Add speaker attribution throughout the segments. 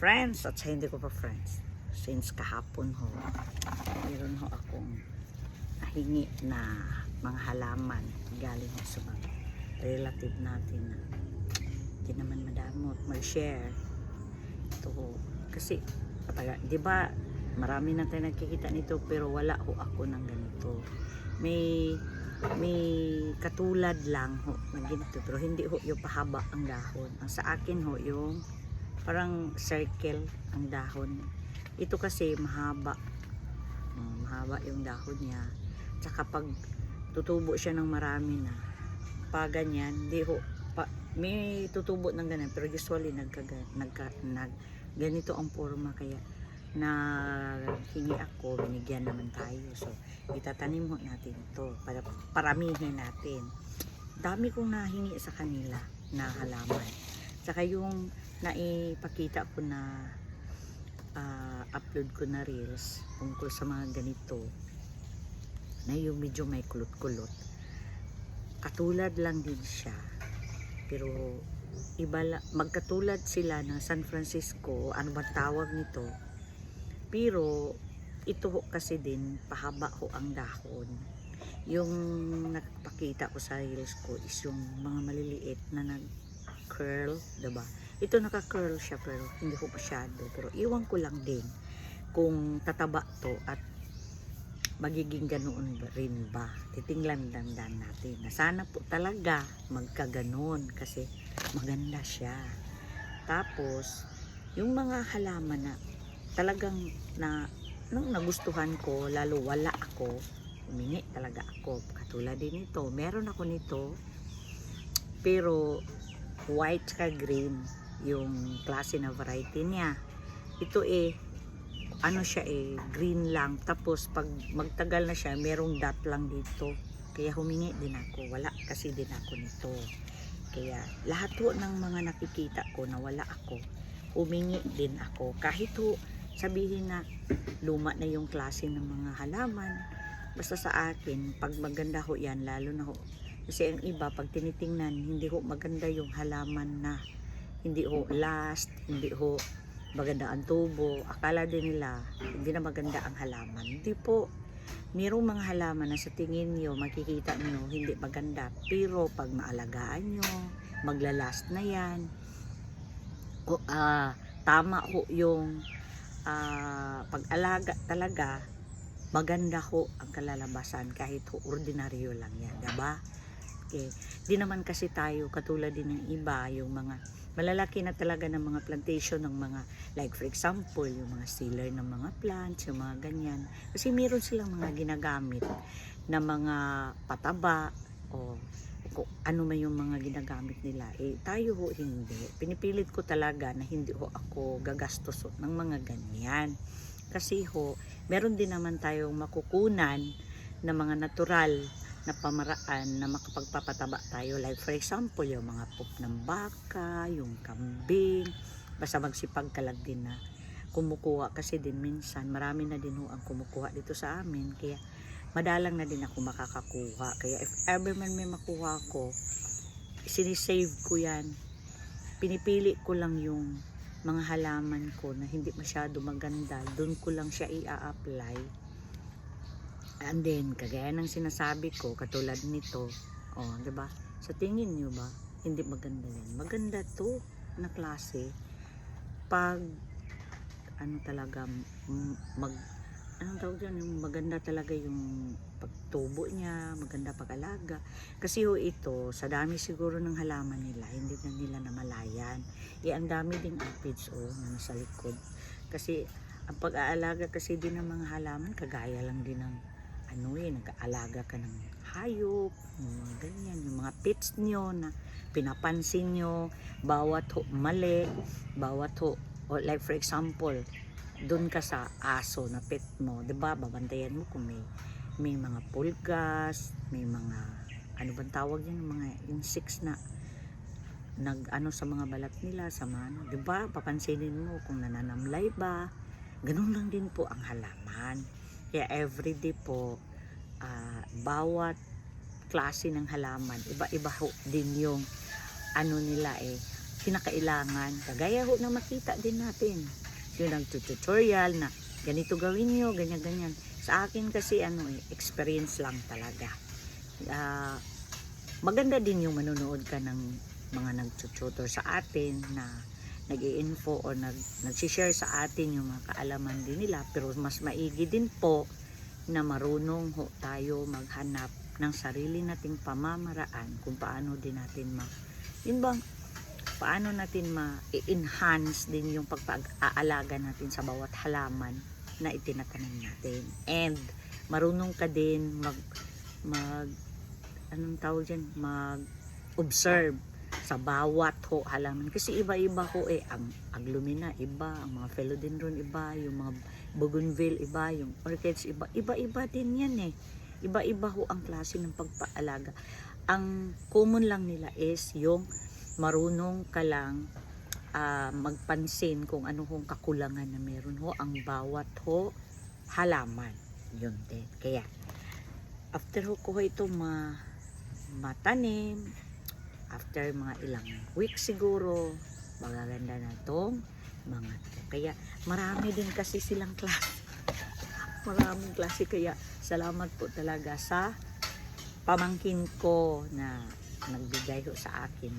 Speaker 1: Friends, at sa hindi ko pa friends, since kahapon ho, meron ho akong nahingi na mga halaman galing ho sa mga relative natin na hindi naman madamot mag-share. Ito ho, kasi di ba marami na tayo nagkikita nito pero wala ho ako ng ganito. May katulad lang ho na ganito pero hindi ho yung pahaba ang dahon. Ang sa akin ho yung parang circle ang dahon. Ito kasi mahaba. Mahaba yung dahon niya. Tsaka pag tutubo siya ng marami na, pa ganyan, di ho, may tutubo ng ganyan, pero usually ganito ang forma, kaya na hingi ako, binigyan naman tayo. So, itatanim ho natin ito para paramihin natin. Dami kong nahingi sa kanila na halaman. Saka yung naipakita ko na upload ko na reels tungkol sa mga ganito na yung medyo may kulot-kulot. Katulad lang din siya. Pero magkatulad sila ng San Francisco, ano ba tawag nito? Pero ito ho kasi din, pahaba ho ang dahon. Yung nakapakita ko sa reels ko is yung mga maliliit na curl, diba? Ito naka-curl siya pero hindi ko masyado. Pero iwan ko lang din kung tataba to at magiging ganoon rin ba. Titingnan lang natin na sana po talaga magkaganon kasi maganda siya. Tapos, yung mga halaman na talagang nung nagustuhan ko, lalo wala ako, humingi talaga ako. Katulad din ito, meron ako nito pero white ka green yung klase na variety niya. Ito ano siya green lang, tapos pag magtagal na siya merong dot lang dito, kaya humingi din ako, wala kasi din ako nito. Kaya lahat ho ng mga nakikita ko na wala ako, humingi din ako, kahit ho sabihin na luma na yung klase ng mga halaman, basta sa akin pag maganda ho yan, lalo na ho kasi ang iba pag tinitingnan hindi ho maganda yung halaman na hindi ho last, hindi ho maganda ang tubo, akala din nila hindi na maganda ang halaman. Hindi po, mayroong mga halaman na sa tingin nyo, makikita nyo hindi maganda, pero pag maalagaan nyo, maglalast na yan. Tama ho yung pag-alaga talaga, maganda ho ang kalalabasan kahit ho ordinaryo lang yan, diba? Okay. Di naman kasi tayo katulad din ng iba, yung mga malalaki na talaga ng mga plantation ng mga, like for example, yung mga sealer ng mga plants, yung mga ganyan. Kasi meron silang mga ginagamit na mga pataba o kung ano man yung mga ginagamit nila. Tayo ho hindi. Pinipilit ko talaga na hindi ho ako gagastos ng mga ganyan. Kasi ho, meron din naman tayong makukunan na mga natural na pamaraan na makapagpapataba tayo, like for example yung mga poop ng baka, yung kambing, basta magsipag ka lang din na kumukuha, kasi din minsan marami na din ho ang kumukuha dito sa amin, kaya madalang na din ako makakakuha. Kaya if ever man may makuha ko, sinisave ko yan, pinipili ko lang yung mga halaman ko na hindi masyado maganda, doon ko lang siya i-apply. And then, kagaya ng sinasabi ko, katulad nito, diba? Sa tingin nyo ba, hindi maganda yan? Maganda to na klase. Pag, talaga, anong tawag dyan? Yung maganda talaga yung pagtubo niya, maganda pag-alaga. Kasi ito, sa dami siguro ng halaman nila, hindi na nila namalayan. Ang dami ding aphids, na nasa likod. Kasi, ang pag-aalaga kasi din ng mga halaman, kagaya lang din ng nag-aalaga ka ng hayop, yung mga ganyan, yung mga pets nyo na pinapansin nyo, bawat mali, bawat like for example, dun ka sa aso na pet mo, diba, babantayan mo kung may mga pulgas, may mga, ano bang tawag yan, mga insects na sa mga balat nila, sa mga, diba, papansinin mo kung nananamlay ba, ganun lang din po ang halaman. Kaya everyday po, bawat klase ng halaman, iba-iba din yung nila kinakailangan. Kagaya ho na makita din natin. Yung nag-tutorial na ganito gawin nyo, ganyan-ganyan. Sa akin kasi experience lang talaga. Maganda din yung manonood ka ng mga nag-tutor sa atin na nag-i-info o nag-share sa atin yung mga kaalaman din nila, pero mas maigi din po na marunong ho tayo maghanap ng sarili nating pamamaraan kung paano din natin paano natin ma-enhance din yung pag-aalaga natin sa bawat halaman na itinatanim natin. And marunong ka din mag-observe sa bawat halaman. Kasi iba-iba ang aglumina, iba, ang mga philodendron, iba, yung mga bougainville, iba, yung orchids, iba. Iba-iba din yan Iba-iba ang klase ng pagpaalaga. Ang common lang nila is yung marunong ka lang magpansin kung ano hong kakulangan na meron ang bawat halaman. Yun din. Kaya, after ko ito matanim, after mga ilang weeks siguro, magaganda na itong mga to. Kaya marami din kasi silang klase. Maraming klase. Kaya salamat po talaga sa pamangkin ko na nagbigay sa akin.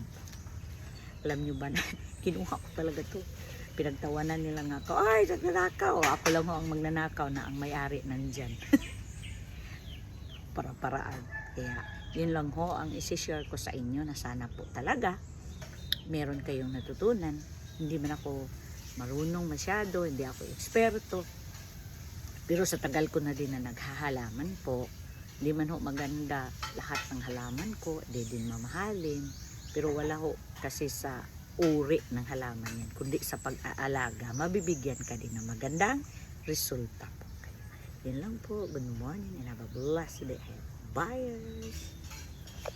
Speaker 1: Alam nyo ba na kinuha ko talaga to. Pinagtawanan nila nga ako, ay nagnanakaw. Ako lang ang magnanakaw na ang may-ari nandyan. Para-paraan. Kaya yun lang ang isi-share ko sa inyo na sana po talaga meron kayong natutunan. Hindi man ako marunong masyado, hindi ako eksperto. Pero sa tagal ko na din na naghahalaman po, hindi man maganda lahat ng halaman ko, di din mamahalin. Pero wala kasi sa uri ng halaman yan, kundi sa pag-aalaga, mabibigyan ka din ng magandang resulta po. Kaya, yun lang po. Good morning and have a blessed day ahead. Bye!